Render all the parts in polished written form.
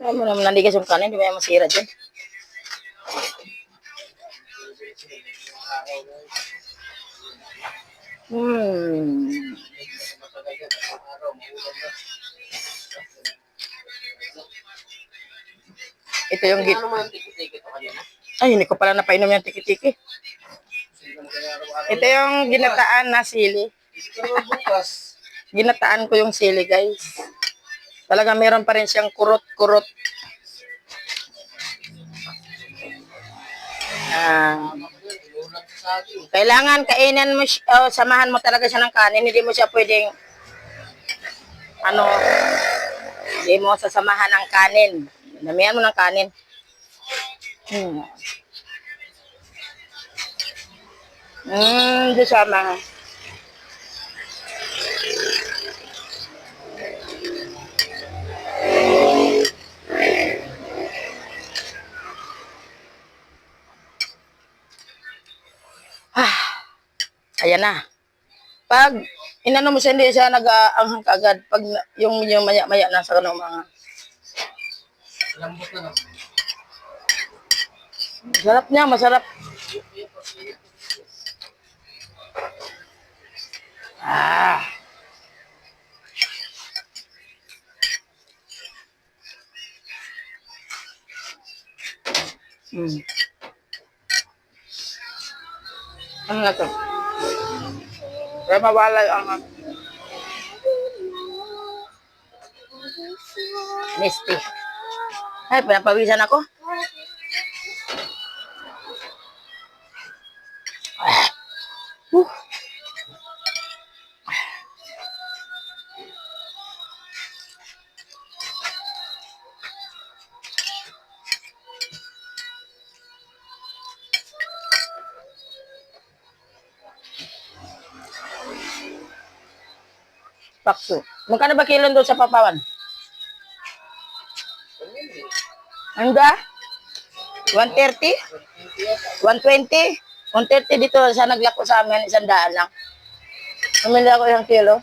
Alam mo naman, nanigas yung kanin, di ba yung masira dyan? Ito yung ay, hindi ko pala napainom yung tiki-tiki. Ito yung ginataan na sili. Ginataan ko yung sili, guys. Talaga meron pa rin siyang kurot-kurot. Kailangan kainin mo, samahan mo talaga siya ng kanin. Hindi mo siya pwedeng, hindi mo sasamahan ng kanin. Damihan mo ng kanin. Di sama. Ayan na. Pag inano mo siya, hindi siya nag-aanghang kaagad. Pag yung maya-maya na sa kanong mga lambot na, no? Masarap niya, masarap. Ano na to? Kaya mawala yung Misty. Ay, pinapawisan ako. Pakso. Magkano ba kilo doon sa Papawan? Hangga? 130? 120? 130 dito sa naglako sa amin, 100 lang. Pamili ako 1 kilo.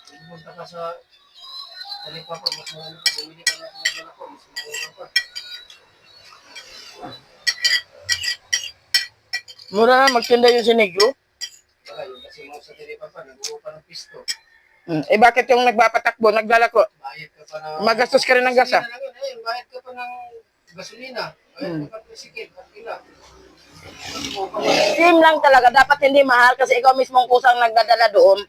Pumunta ka sa Talipapa, mas marami pa, bumili ka na sa Talipapa, mas marami pa. Mura na magtinda yung sinigyo. Yun kasi mo sa Talipapa, nag-uho pa ng pisto. Eh bakit yung nagpapatakbo, naglalako? Bayad ka pa ng... Magastos ka rin ng gasa. Bayad ka pa ng gasolina. Bayad ka pa ng sikip. Same lang talaga. Dapat hindi mahal kasi ikaw mismo ang kusang nagdadala doon.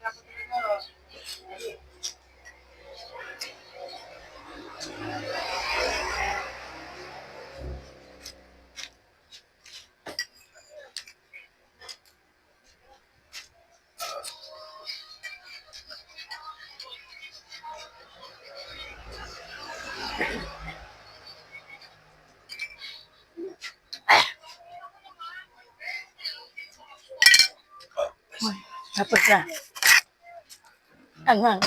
Tapos na. Ang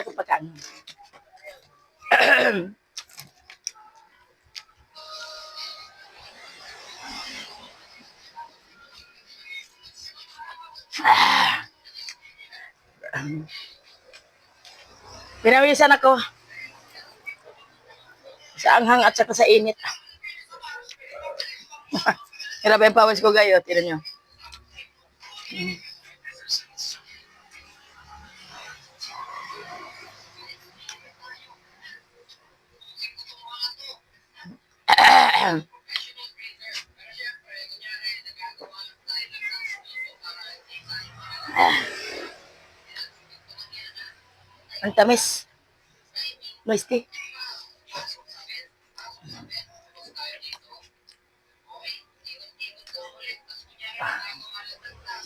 kapag Pinawisan ako. Sa anghang at saka sa init. Grabe yung pawis ko gayo. Tira nyo. Ang tamis. Moisty.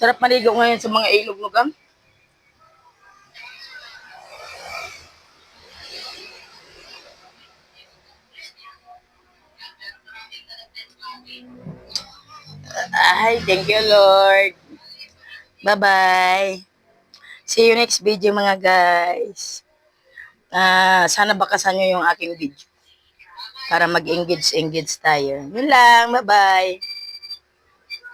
Sarap maligo ngayon sa mga ilog lugang. Ay, thank you Lord. Bye-bye. See you next video mga guys. Sana bakasan nyo yung aking video. Para mag-engage tayo. Yun lang. Bye-bye.